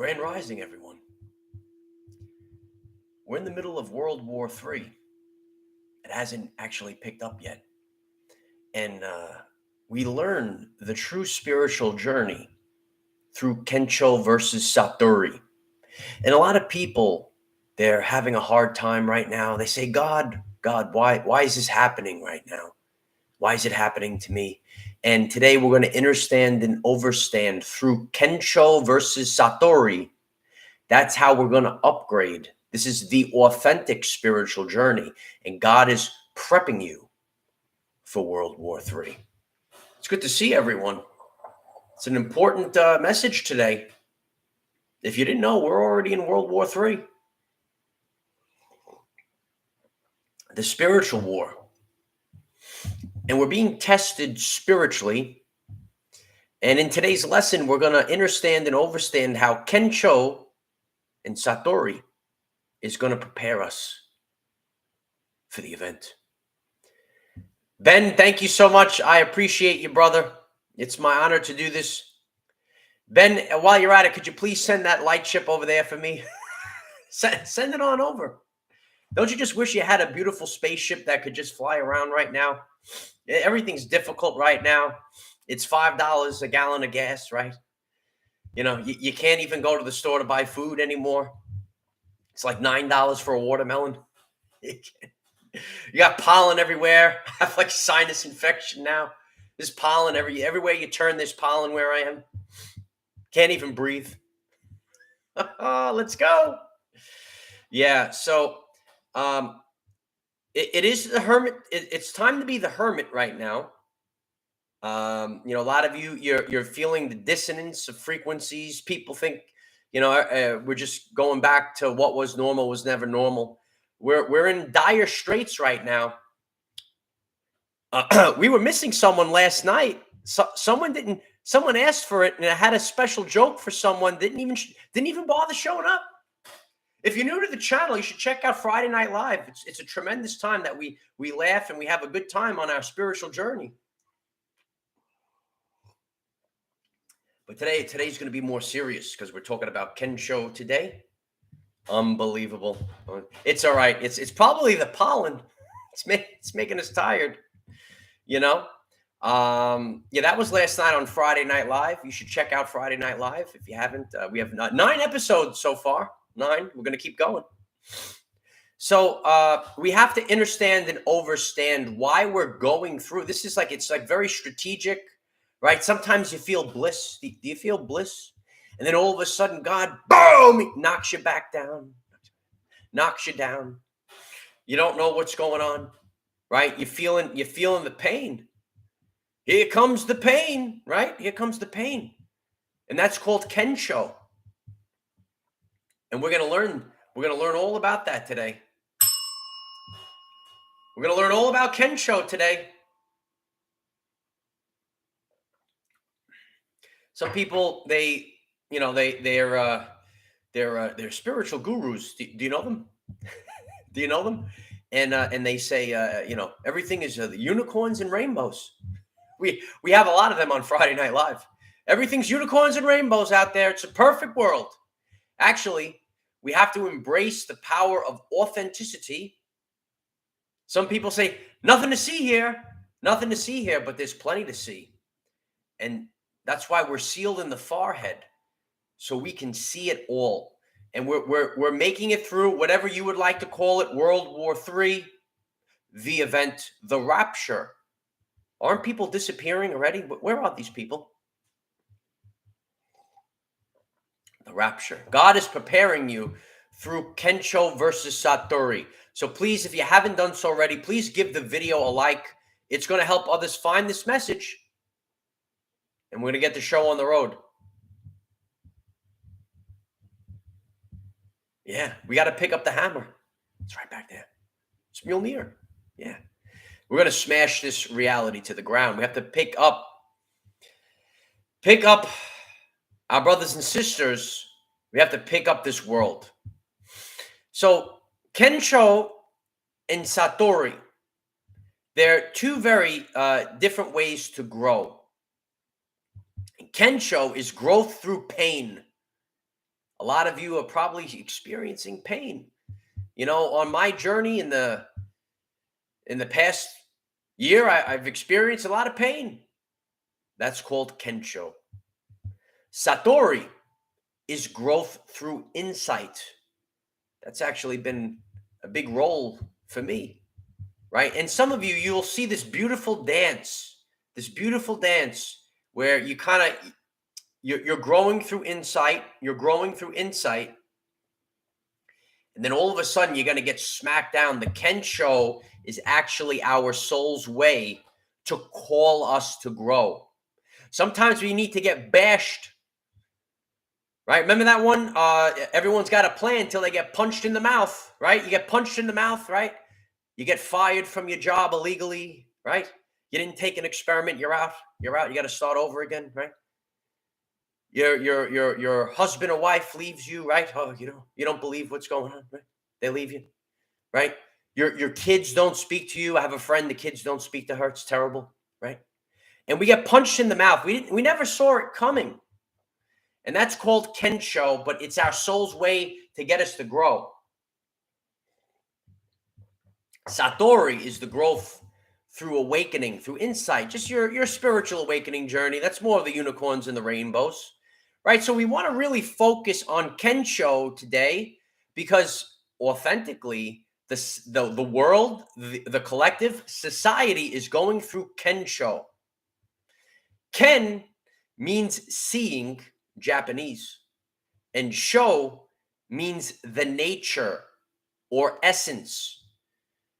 Grand Rising, everyone. We're in the middle of World War III. It hasn't actually picked up yet. And we learn the true spiritual journey through Kensho versus Satori. And a lot of people, they're having a hard time right now. They say, God, why is this happening right now? Why is it happening to me? And today we're going to understand and overstand through Kensho versus Satori. That's how we're going to upgrade. This is the authentic spiritual journey. And God is prepping you for World War III. It's good to see everyone. It's an important message today. If you didn't know, we're already in World War III. The spiritual war. And we're being tested spiritually. And in today's lesson, we're going to understand and overstand how Kensho and Satori is going to prepare us for the event. Ben, thank you so much. I appreciate you, brother. It's my honor to do this. Ben, while you're at it, could you please send that light ship over there for me? Send it on over. Don't you just wish you had a beautiful spaceship that could just fly around right now? Everything's difficult right now. It's $5 a gallon of gas, right? You know, you can't even go to the store to buy food anymore. It's like $9 for a watermelon. You got pollen everywhere. I have like sinus infection now. There's pollen everywhere you turn. There's pollen where I am. Can't even breathe. Let's go. Yeah. So, it is the hermit. It's time to be the hermit right now. A lot of you're feeling the dissonance of frequencies. People think, we're just going back to what was normal was never normal. We're in dire straits right now. We were missing someone last night. Someone asked for it, and I had a special joke for someone. Didn't even bother showing up. If you're new to the channel, you should check out Friday Night Live. It's a tremendous time that we laugh and we have a good time on our spiritual journey. But today's going to be more serious because we're talking about Kensho today. Unbelievable. It's all right. It's probably the pollen. It's making us tired. That was last night on Friday Night Live. You should check out Friday Night Live if you haven't. We have 9 episodes so far. 9. We're going to keep going. So we have to understand and overstand why we're going through. This is it's very strategic, right? Sometimes you feel bliss. Do you feel bliss? And then all of a sudden, God, boom, knocks you back down, knocks you down. You don't know what's going on, right? You're feeling the pain. Here comes the pain, right? Here comes the pain. And that's called Kensho. And we're going to learn all about that today. We're going to learn all about Kensho today. Some people, they're spiritual gurus. Do you know them? Do you know them? And they say, everything is unicorns and rainbows. We have a lot of them on Friday Night Live. Everything's unicorns and rainbows out there. It's a perfect world. Actually, we have to embrace the power of authenticity. Some people say, nothing to see here, but there's plenty to see. And that's why we're sealed in the forehead, so we can see it all. And we're making it through whatever you would like to call it, World War III, the event, the rapture. Aren't people disappearing already? Where are these people? The rapture. God is preparing you through Kensho versus Satori. So please, if you haven't done so already, please give the video a like. It's going to help others find this message. And we're going to get the show on the road. Yeah, we got to pick up the hammer. It's right back there. It's Mjolnir. Yeah. We're going to smash this reality to the ground. We have to pick up our brothers and sisters. We have to pick up this world. So Kensho and Satori, they're two very different ways to grow. Kensho is growth through pain. A A lot of you are probably experiencing pain. On my journey in the past year, I've experienced a lot of pain. That's called Kensho. Satori is growth through insight. That's actually been a big role for me, right? And some of you, you'll see this beautiful dance where you kind of, you're growing through insight. You're growing through insight. And then all of a sudden, you're going to get smacked down. The Kensho is actually our soul's way to call us to grow. Sometimes we need to get bashed, right? Remember that one? Everyone's got a plan until they get punched in the mouth, right? You get punched in the mouth, right? You get fired from your job illegally, right? You didn't take an experiment. You're out. You got to start over again, right? Your husband or wife leaves you, right? Oh, you don't believe what's going on, right? They leave you, right? Your kids don't speak to you. I have a friend, the kids don't speak to her. It's terrible, right? And we get punched in the mouth. We never saw it coming. And that's called Kensho, but it's our soul's way to get us to grow. Satori is the growth through awakening, through insight, just your spiritual awakening journey. That's more of the unicorns and the rainbows, right? So we want to really focus on Kensho today because authentically, the world, the collective society is going through Kensho. Ken means seeing, Japanese, and sho means the nature or essence.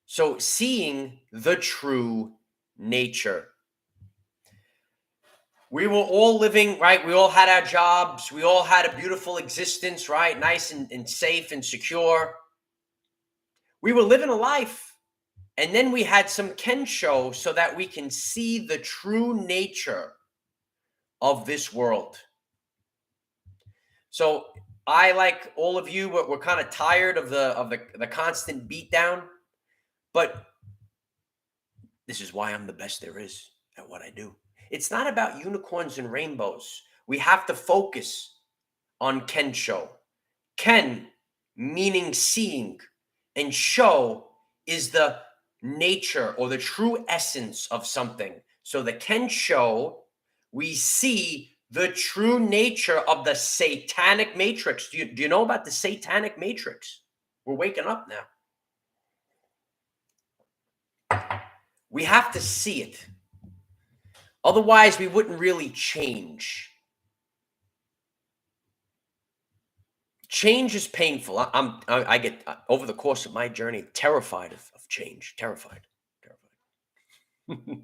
So seeing the true nature. We were all living, right? We all had our jobs. We all had a beautiful existence, right? Nice and safe and secure. We were living a life. And then we had some Kensho so that we can see the true nature of this world. So I, like all of you, we're kind of tired of the constant beatdown, but this is why I'm the best there is at what I do. It's not about unicorns and rainbows. We have to focus on Kensho. Ken meaning seeing, and sho is the nature or the true essence of something. So the Kensho, we see the true nature of the satanic matrix. Do you know about the satanic matrix? We're waking up now. We have to see it. Otherwise, we wouldn't really change. Change is painful. I get, over the course of my journey, terrified of change. Terrified.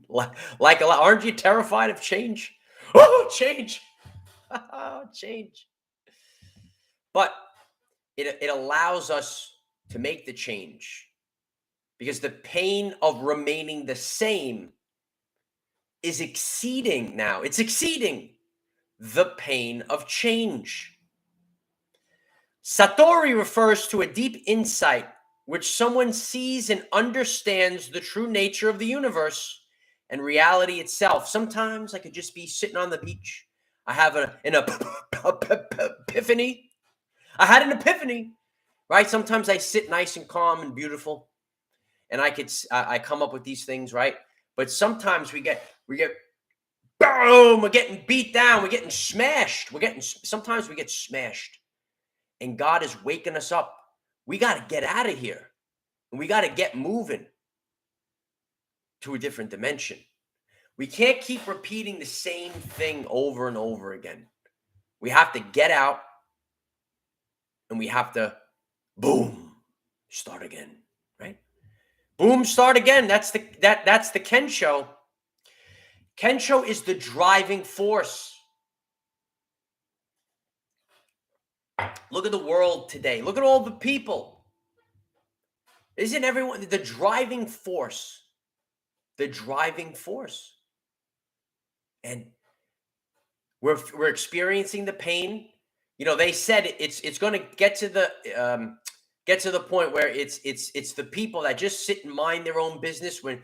like a lot. Aren't you terrified of change? Oh, change. Change. But it allows us to make the change because the pain of remaining the same is exceeding now. It's exceeding the pain of change. Satori refers to a deep insight which someone sees and understands the true nature of the universe and reality itself. Sometimes I could just be sitting on the beach. I have an epiphany. I had an epiphany, right? Sometimes I sit nice and calm and beautiful, and I come up with these things, right? But sometimes we get boom. We're getting beat down. We're getting smashed. Sometimes we get smashed, and God is waking us up. We got to get out of here, and we got to get moving to a different dimension. We can't keep repeating the same thing over and over again. We have to get out, and we have to, boom, start again, right? Boom, start again. That's the Kensho. Kensho is the driving force. Look at the world today. Look at all the people. Isn't everyone the driving force? The driving force. And we're experiencing the pain. They said it's going to get to the point where it's the people that just sit and mind their own business when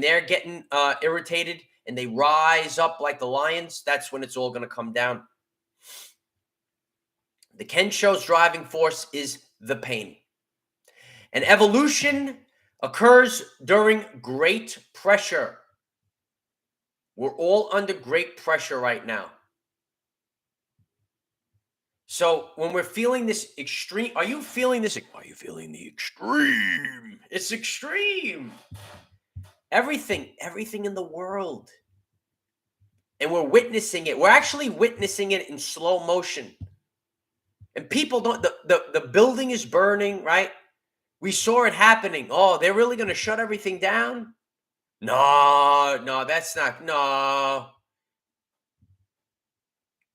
they're getting irritated and they rise up like the lions. That's when it's all going to come down. The Kensho's driving force is the pain. And evolution occurs during great pressure. We're all under great pressure right now. So when we're feeling this extreme, are you feeling this? Are you feeling the extreme? It's extreme. Everything in the world. And we're witnessing it. We're actually witnessing it in slow motion. And people don't, the building is burning, right? We saw it happening. Oh, they're really going to shut everything down? No, that's not, no.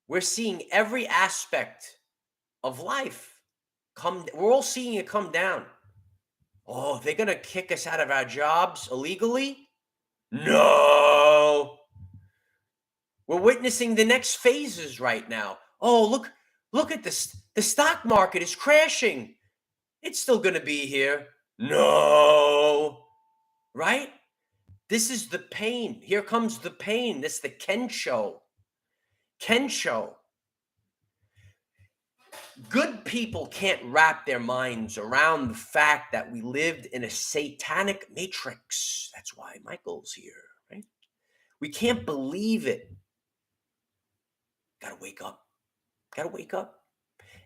We're seeing every aspect of life we're all seeing it come down. Oh, they're going to kick us out of our jobs illegally? No. We're witnessing the next phases right now. Oh, look at this. The stock market is crashing. It's still going to be here. No. Right? This is the pain. Here comes the pain. This is the Kensho. Kensho. Good people can't wrap their minds around the fact that we lived in a satanic matrix. That's why Michael's here, right? We can't believe it. Gotta wake up. Gotta wake up.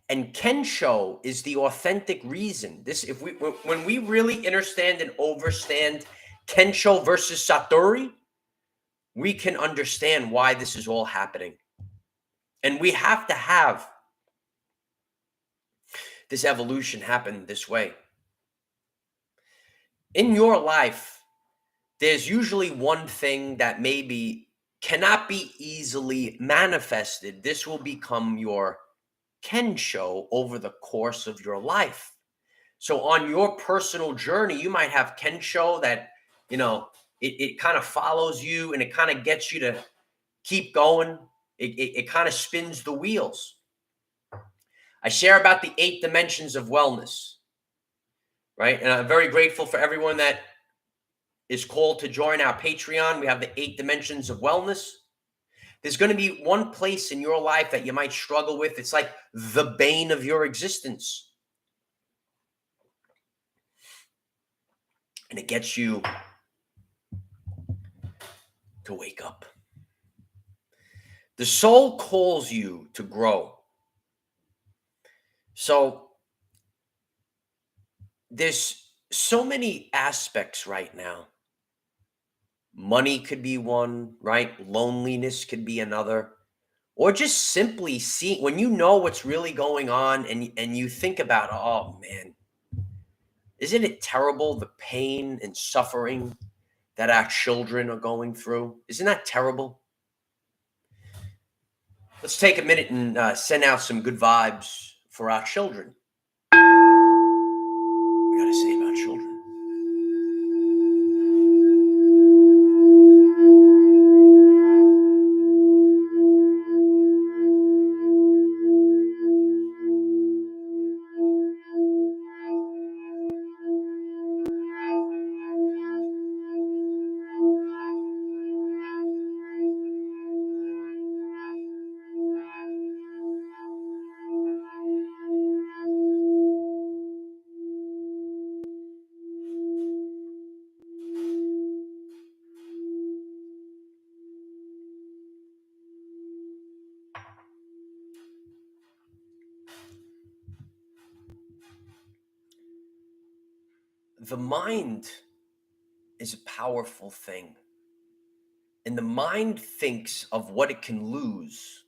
And Kensho is the authentic reason. When we really understand and overstand Kensho versus Satori, we can understand why this is all happening. And we have to have this evolution happen this way. In your life, there's usually one thing that maybe cannot be easily manifested. This will become your Kensho over the course of your life. So on your personal journey, you might have Kensho that, it kind of follows you and it kind of gets you to keep going. It kind of spins the wheels. I share about the 8 dimensions of wellness, right? And I'm very grateful for everyone that is called to join our Patreon. We have the 8 dimensions of wellness. There's going to be one place in your life that you might struggle with. It's like the bane of your existence. And it gets you to wake up. The soul calls you to grow. So there's so many aspects right now. Money could be one, right? Loneliness could be another. Or just simply see when you know what's really going on and you think about, oh man, isn't it terrible the pain and suffering that our children are going through? Isn't that terrible? Let's take a minute and send out some good vibes for our children. We got to say about children. The mind is a powerful thing. And the mind thinks of what it can lose.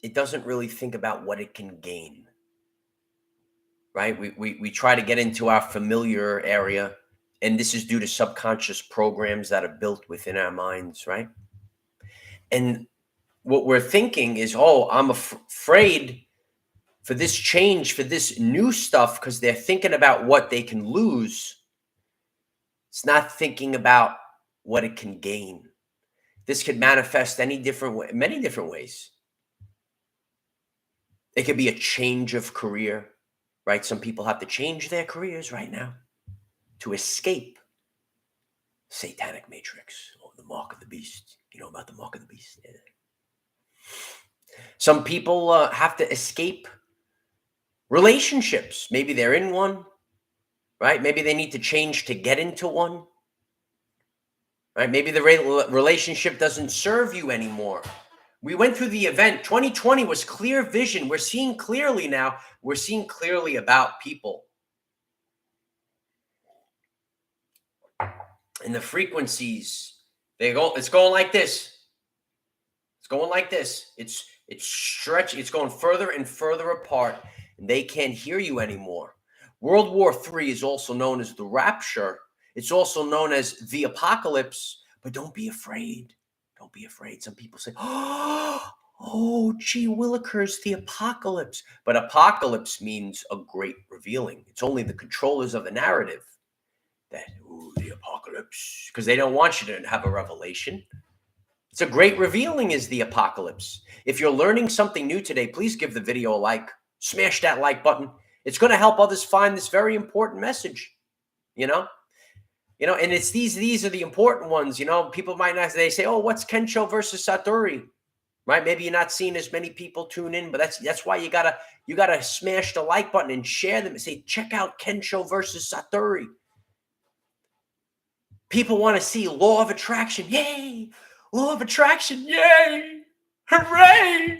It doesn't really think about what it can gain. Right? We try to get into our familiar area. And this is due to subconscious programs that are built within our minds, right? And what we're thinking is, oh, I'm afraid for this change, for this new stuff, because they're thinking about what they can lose. It's not thinking about what it can gain. This could manifest many different ways. It could be a change of career, right? Some people have to change their careers right now to escape satanic matrix or the mark of the beast. You know about the mark of the beast? Yeah. Some people have to escape Relationships, maybe they're in one, right? Maybe they need to change to get into one, right? Maybe the relationship doesn't serve you anymore. We went through the event. 2020 was clear vision. We're seeing clearly now. We're seeing clearly about people. And the frequencies, it's going like this. It's going like this. It's stretching. It's going further and further apart. And they can't hear you anymore. World War III is also known as the rapture. It's also known as the apocalypse. But don't be afraid. Don't be afraid. Some people say, oh, gee willikers, the apocalypse. But apocalypse means a great revealing. It's only the controllers of the narrative that, the apocalypse, because they don't want you to have a revelation. It's a great revealing is the apocalypse. If you're learning something new today, please give the video a like. Smash that like button. It's going to help others find this very important message, and it's these are the important ones. People might not, they say, oh, what's Kensho versus Satori? Right? Maybe you're not seeing as many people tune in, but that's why you gotta smash the like button and share them and say, check out Kensho versus Satori. People want to see law of attraction. Yay! Law of attraction. Yay! Hooray!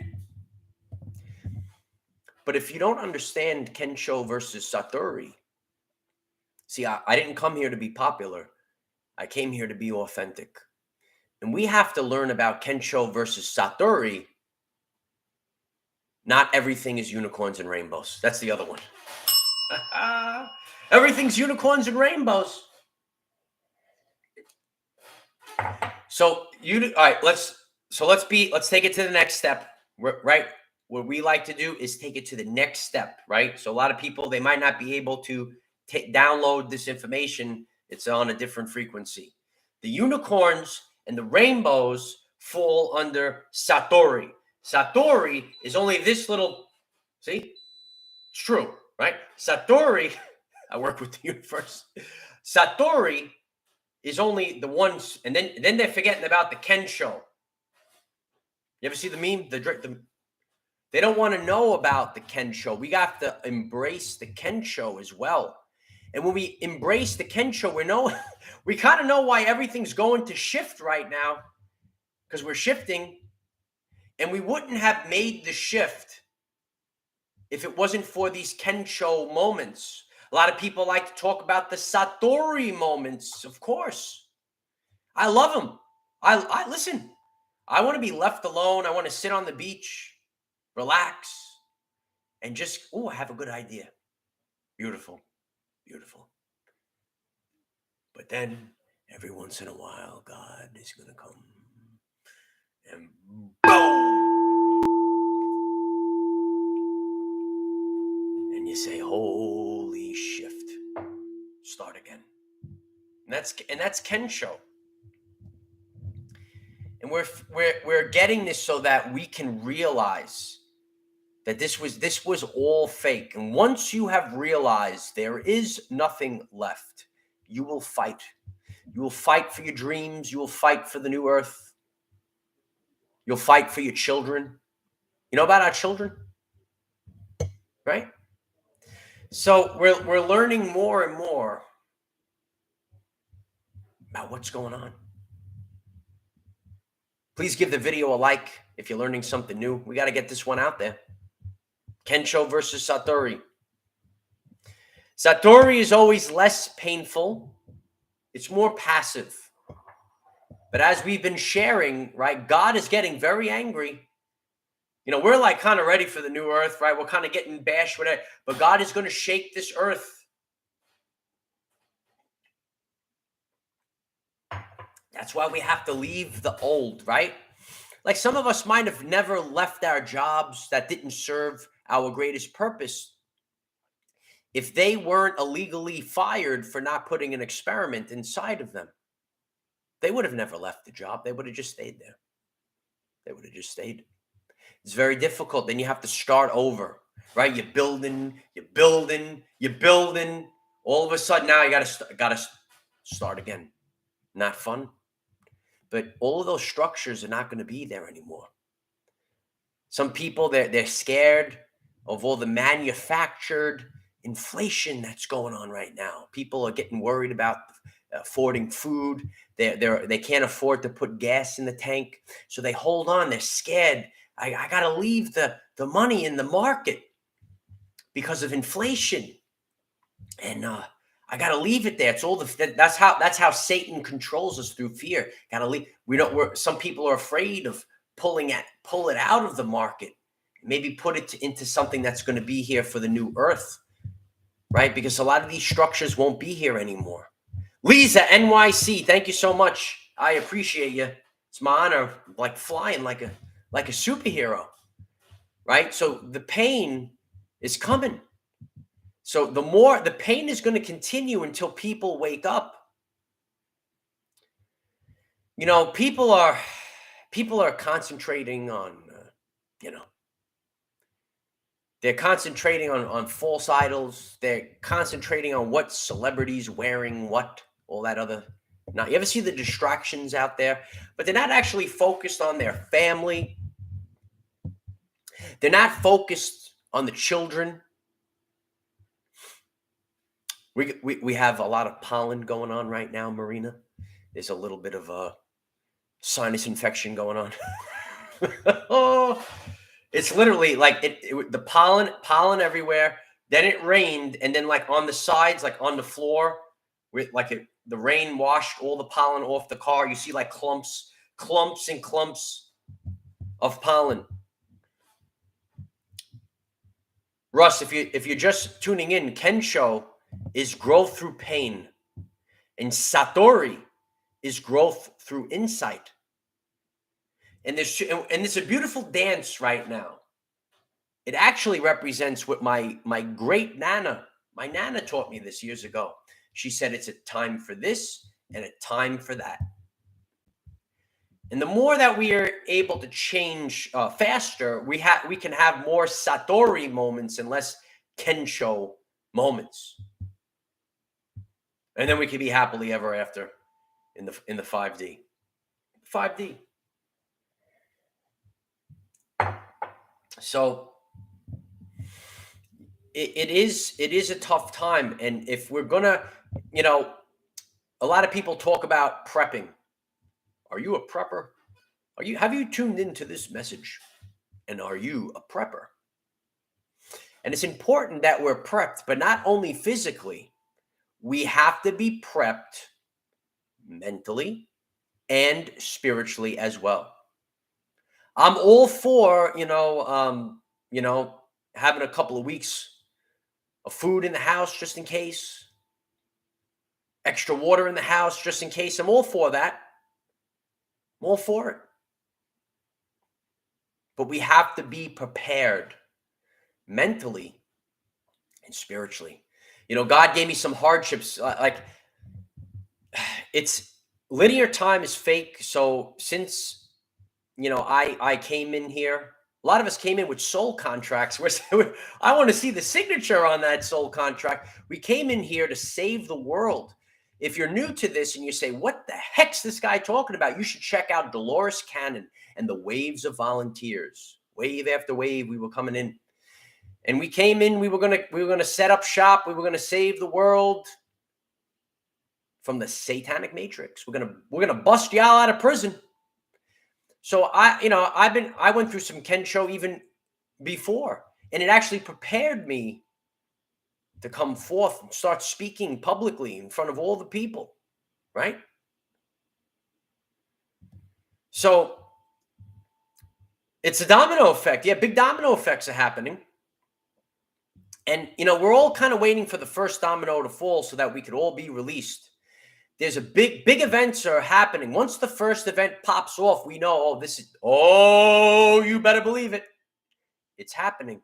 But if you don't understand Kensho versus Satori, see, I didn't come here to be popular. I came here to be authentic. And we have to learn about Kensho versus Satori. Not everything is unicorns and rainbows. That's the other one. Everything's unicorns and rainbows. So all right, let's take it to the next step, right? What we like to do is take it to the next step, right? So a lot of people, they might not be able to download this information. It's on a different frequency. The unicorns and the rainbows fall under Satori. Satori is only this little, see? It's true, right? Satori, I work with the universe. Satori is only the ones, and then they're forgetting about the Kensho. You ever see the meme? They don't want to know about the Kensho. We got to embrace the Kensho as well. And when we embrace the Kensho, we kind of know why everything's going to shift right now, because we're shifting. And we wouldn't have made the shift if it wasn't for these Kensho moments. A lot of people like to talk about the Satori moments. Of course, I love them. I listen. I want to be left alone. I want to sit on the beach, relax, and just, I have a good idea. Beautiful, beautiful. But then every once in a while, God is going to come and boom. And you say, holy shift. Start again. And that's Kensho. And we're getting this so that we can realize that this was all fake. And once you have realized there is nothing left, you will fight. You will fight for your dreams. You will fight for the new earth. You'll fight for your children. You know about our children? Right? So we're learning more and more about what's going on. Please give the video a like if you're learning something new. We got to get this one out there. Kensho versus Satori. Satori is always less painful. It's more passive. But as we've been sharing, right, God is getting very angry. We're like kind of ready for the new earth, right? We're kind of getting bashed with it. But God is going to shake this earth. That's why we have to leave the old, right? Like some of us might have never left our jobs that didn't serve our greatest purpose if they weren't illegally fired for not putting an experiment inside of them. They would have never left the job. They would have just stayed there. They would have just stayed. It's very difficult. Then you have to start over, right? You're building. All of a sudden now you got to start again. Not fun. But all of those structures are not going to be there anymore. Some people, they're scared, of all the manufactured inflation that's going on right now. People are getting worried about affording food. They can't afford to put gas in the tank, so they hold on. They're scared. I got to leave the money in the market because of inflation, and I got to leave it there. It's all that's how Satan controls us, through fear. Got to leave. Some people are afraid of pull it out of the market. Maybe put it into something that's going to be here for the new earth, right? Because a lot of these structures won't be here anymore. Lisa NYC, thank you so much. I appreciate you. It's my honor, like flying like a superhero, right? So the pain is coming. So the pain is going to continue until people wake up. You know, people are concentrating on, they're concentrating on false idols. They're concentrating on what celebrities wearing what, all that other. Now, you ever see the distractions out there? But they're not actually focused on their family. They're not focused on the children. We have a lot of pollen going on right now, Marina. There's a little bit of a sinus infection going on. Oh, it's literally like the pollen everywhere. Then it rained, and then like on the sides, like on the floor, with the rain washed all the pollen off the car. You see like clumps and clumps of pollen. Russ, if you're just tuning in, Kensho is growth through pain, and Satori is growth through insight. And there's a beautiful dance right now. It actually represents what my great nana, my nana taught me this years ago. She said it's a time for this and a time for that. And the more that we are able to change faster, we can have more Satori moments and less Kensho moments. And then we can be happily ever after in the 5D. 5D. So it is a tough time, and if we're gonna, a lot of people talk about prepping. Are you a prepper? Have you tuned into this message? And are you a prepper? And it's important that we're prepped, but not only physically. We have to be prepped mentally and spiritually as well. I'm all for, having a couple of weeks of food in the house just in case, extra water in the house just in case. I'm all for that. I'm all for it. But we have to be prepared mentally and spiritually. God gave me some hardships. It's linear time is fake. So since, I came in here, a lot of us came in with soul contracts. I want to see the signature on that soul contract. We came in here to save the world. If you're new to this and you say, what the heck's this guy talking about? You should check out Dolores Cannon and the waves of volunteers. Wave after wave, we were coming in. And we came in, we were gonna set up shop. We were gonna save the world from the satanic matrix. We're gonna bust y'all out of prison. So I went through some Kensho even before, and it actually prepared me to come forth and start speaking publicly in front of all the people, right? So it's a domino effect. Yeah, big domino effects are happening. And, we're all kind of waiting for the first domino to fall so that we could all be released. There's a big events are happening. Once the first event pops off, we know, you better believe it. It's happening.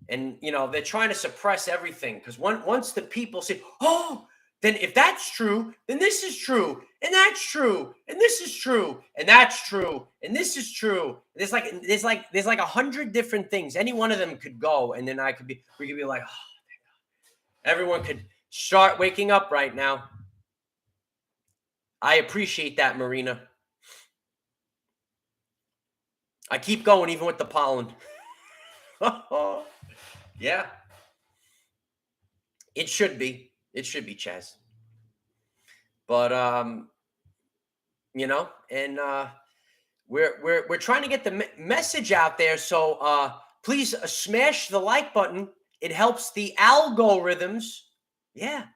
And, they're trying to suppress everything because once the people say, then if that's true, then this is true, and that's true, and this is true, and that's true, and this is true. There's like 100 different things. Any one of them could go, and then we could be like, everyone could start waking up right now. I appreciate that, Marina. I keep going even with the pollen. Yeah, it should be. It should be, Chaz. But and we're trying to get the message out there. So please smash the like button. It helps the algorithms. Yeah,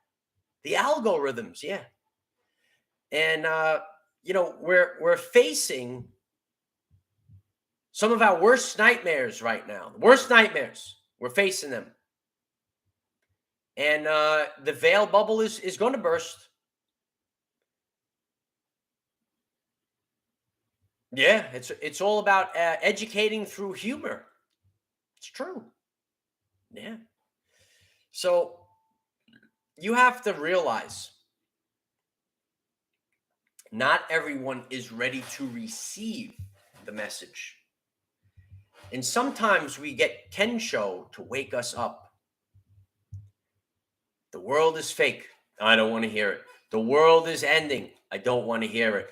the algorithms. Yeah, and we're facing some of our worst nightmares right now. The worst nightmares. We're facing them, and the veil bubble is going to burst. Yeah, it's all about educating through humor. It's true. Yeah. So you have to realize not everyone is ready to receive the message. And sometimes we get Kensho to wake us up. The world is fake. I don't want to hear it. The world is ending. I don't want to hear it.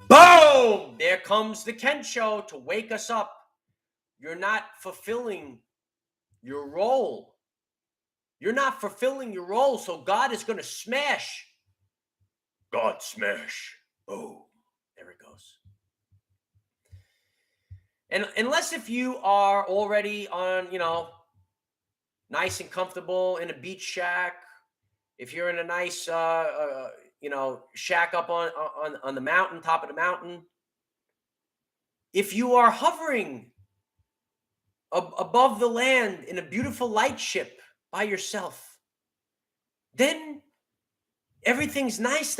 Boom! There comes the Kensho to wake us up. You're not fulfilling your role. You're not fulfilling your role, so God is going to smash. God smash. Boom. There it goes. And unless if you are already on, nice and comfortable in a beach shack, if you're in a nice, shack up on the mountain, top of the mountain, if you are hovering above the land in a beautiful light ship by yourself, then everything's nice.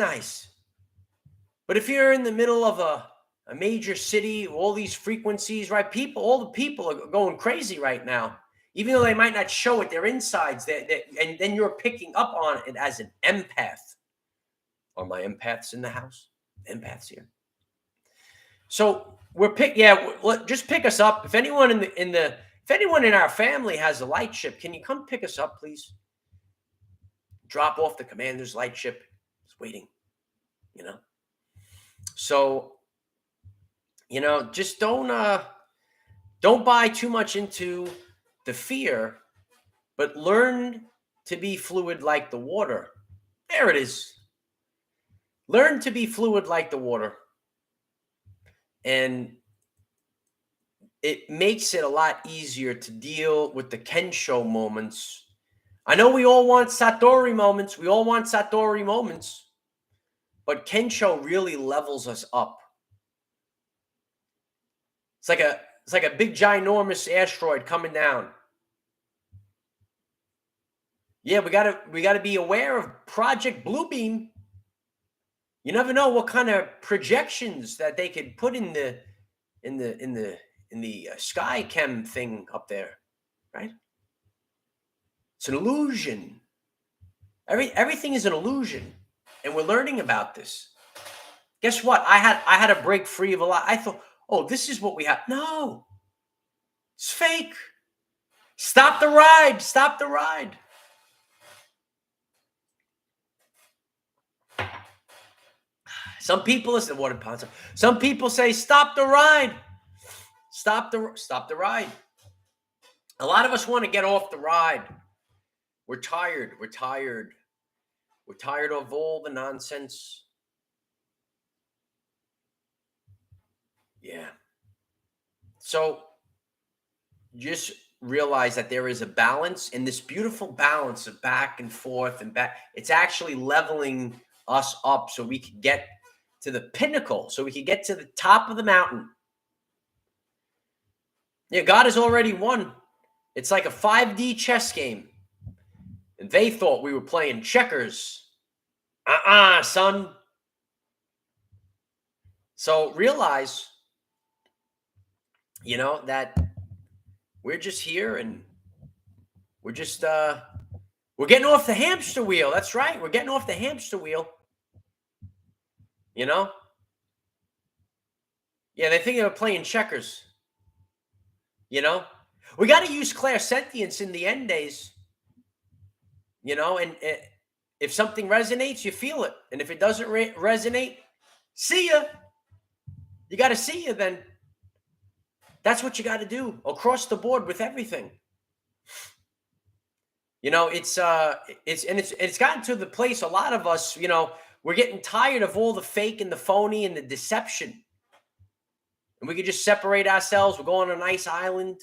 But if you're in the middle of a major city, all these frequencies, right? All the people are going crazy right now. Even though they might not show it, their insides, and then you're picking up on it as an empath. Are my empaths in the house? Empaths here. So just pick us up. If anyone if anyone in our family has a light ship, can you come pick us up, please? Drop off the commander's light ship. It's waiting. So, just don't buy too much into the fear, but learn to be fluid like the water. There it is. Learn to be fluid like the water. And it makes it a lot easier to deal with the Kensho moments. I know we all want Satori moments. But Kensho really levels us up. It's like a big ginormous asteroid coming down. Yeah, we gotta be aware of Project Bluebeam. You never know what kind of projections that they could put in the sky chem thing up there, right? It's an illusion. Everything is an illusion, and we're learning about this. Guess what? I had to break free of a lot. I thought, oh, this is what we have. No, it's fake. Stop the ride. Stop the ride. Some people listen to water ponds. Some people say, stop the ride. Stop the ride. A lot of us want to get off the ride. We're tired. We're tired of all the nonsense. Yeah. So just realize that there is a balance, and this beautiful balance of back and forth and back. It's actually leveling us up so we can get to the pinnacle, so we can get to the top of the mountain. Yeah, God has already won. It's like a 5D chess game. And they thought we were playing checkers. Son. So realize, that we're just here and we're just we're getting off the hamster wheel. That's right. We're getting off the hamster wheel. Yeah, they think they're playing checkers. We got to use clairsentience in the end days. And if something resonates, you feel it. And if it doesn't resonate, see ya. You got to see ya then. That's what you got to do across the board with everything. It's gotten to the place, a lot of us, we're getting tired of all the fake and the phony and the deception. And we could just separate ourselves. We'll go on a nice island.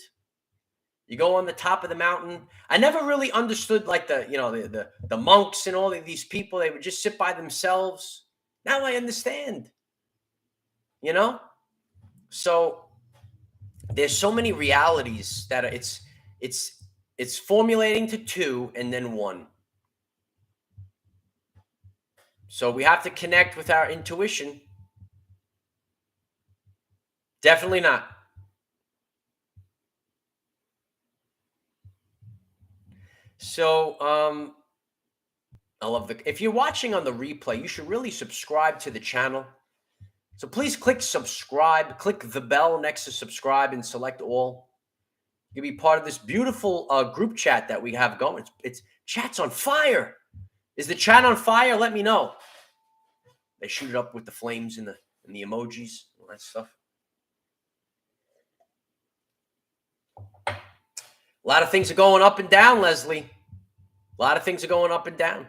You go on the top of the mountain. I never really understood, like, the monks and all of these people. They would just sit by themselves. Now I understand. So there's so many realities that it's formulating to two and then one. So we have to connect with our intuition. Definitely not. So I love if you're watching on the replay, you should really subscribe to the channel. So please click subscribe, click the bell next to subscribe and select all. You'll be part of this beautiful group chat that we have going. It's chat's on fire. Is the chat on fire? Let me know. They shoot it up with the flames and the emojis, all that stuff. A lot of things are going up and down, Leslie. A lot of things are going up and down,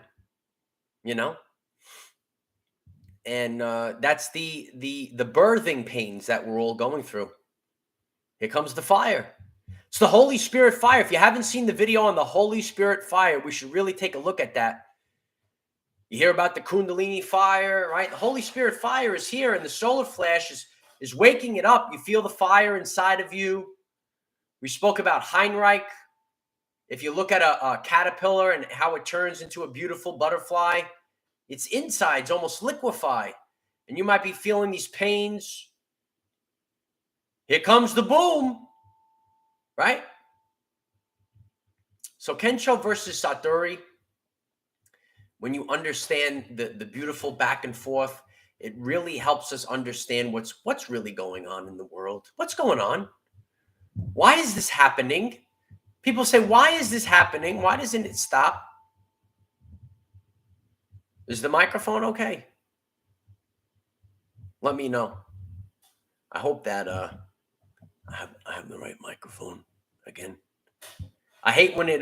And that's the birthing pains that we're all going through. Here comes the fire. It's the Holy Spirit fire. If you haven't seen the video on the Holy Spirit fire, we should really take a look at that. You hear about the Kundalini fire, right? The Holy Spirit fire is here, and the solar flash is waking it up. You feel the fire inside of you. We spoke about Heinrich. If you look at a caterpillar and how it turns into a beautiful butterfly, its insides almost liquefy, and you might be feeling these pains. Here comes the boom, right? So Kensho versus Satori, when you understand the beautiful back and forth, it really helps us understand what's really going on in the world. What's going on? Why is this happening? People say, why is this happening? Why doesn't it stop? Is the microphone okay? Let me know. I hope that I have the right microphone again. I hate when it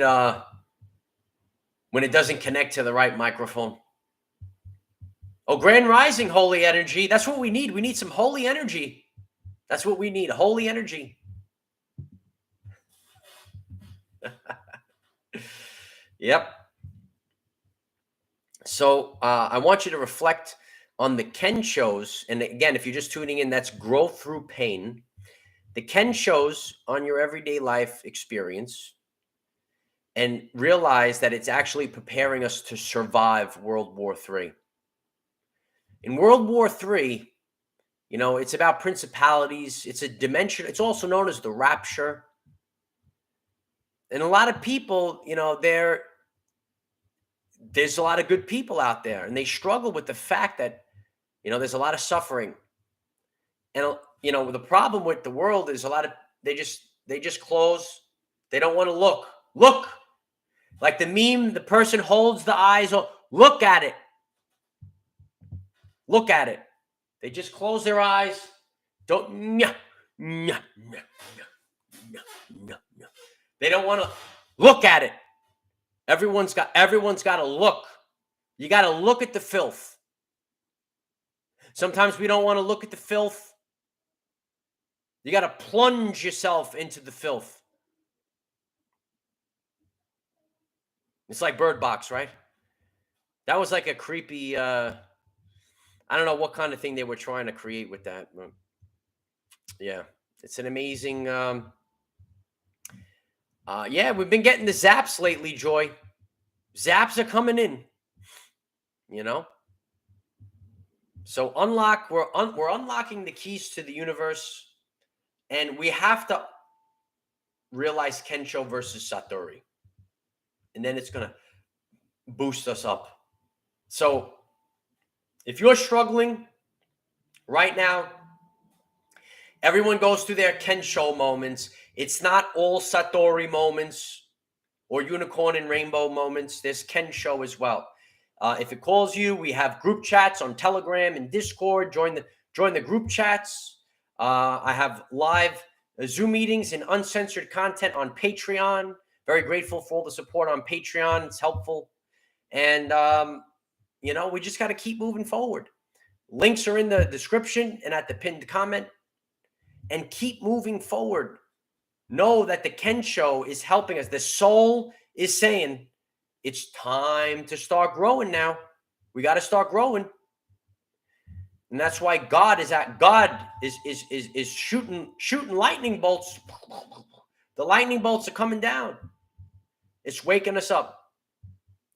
doesn't connect to the right microphone. Oh, Grand Rising, holy energy. That's what we need. We need some holy energy. That's what we need, holy energy. Yep. So I want you to reflect on the Kenshos. And again, if you're just tuning in, that's growth through pain. The Kenshos on your everyday life experience, and realize that it's actually preparing us to survive World War III. In World War III, it's about principalities. It's a dimension. It's also known as the rapture. And a lot of people, there's a lot of good people out there, and they struggle with the fact that, there's a lot of suffering. And, the problem with the world is they just close. They don't want to look. Look. Like the meme, the person holds the eyes. Look at it. Look at it. They just close their eyes. Don't. They don't want to look at it. Everyone's got to look. You got to look at the filth. Sometimes we don't want to look at the filth. You got to plunge yourself into the filth. It's like Bird Box, right? That was like a creepy, I don't know what kind of thing they were trying to create with that. Yeah, it's an amazing, yeah, we've been getting the zaps lately, Joy. Zaps are coming in, So we're unlocking the keys to the universe, and we have to realize Kensho versus Satori. And then it's going to boost us up. So if you're struggling right now, everyone goes through their Kensho moments. It's not all Satori moments or unicorn and rainbow moments. There's Kensho as well. If it calls you, we have group chats on Telegram and Discord. Join the group chats. I have live Zoom meetings and uncensored content on Patreon. Very grateful for all the support on Patreon. It's helpful. And, we just got to keep moving forward. Links are in the description and at the pinned comment. And keep moving forward. Know that the Kensho is helping us. The soul is saying, it's time to start growing now. We got to start growing. And that's why God is shooting lightning bolts. The lightning bolts are coming down. It's waking us up.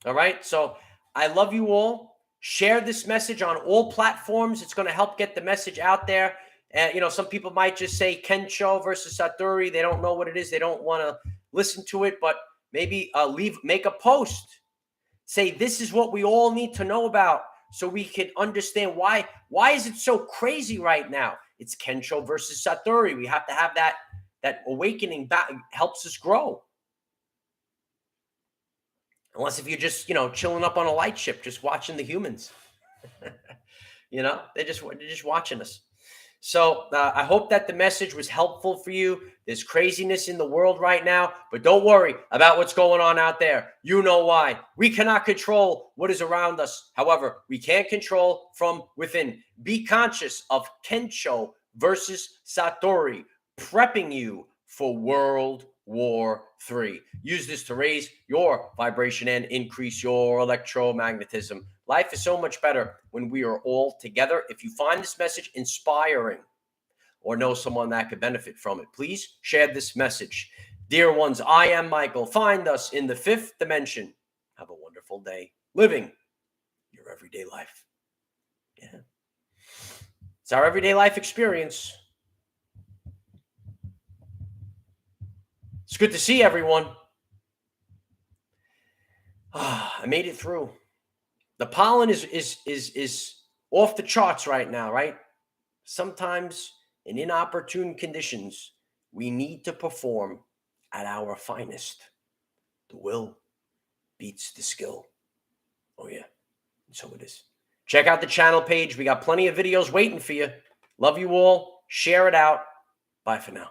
All right. So I love you all. Share this message on all platforms. It's going to help get the message out there. And, some people might just say Kensho versus Satori. They don't know what it is. They don't want to listen to it, but maybe make a post. Say, this is what we all need to know about so we can understand why is it so crazy right now? It's Kensho versus Satori. We have to have that awakening back. Helps us grow. Unless if you're just, chilling up on a light ship, just watching the humans. They're just watching us. So I hope that the message was helpful for you. There's craziness in the world right now, but don't worry about what's going on out there. You know why. We cannot control what is around us. However, we can control from within. Be conscious of Kensho versus Satori, prepping you for World War III. Use this to raise your vibration and increase your electromagnetism. Life is so much better when we are all together. If you find this message inspiring or know someone that could benefit from it, please share this message. Dear ones, I am Michael. Find us in the 5th dimension. Have a wonderful day living your everyday life. Yeah. It's our everyday life experience. It's good to see everyone. I made it through. The pollen is off the charts right now, right? Sometimes in inopportune conditions, we need to perform at our finest. The will beats the skill. Oh, yeah. And so it is. Check out the channel page. We got plenty of videos waiting for you. Love you all. Share it out. Bye for now.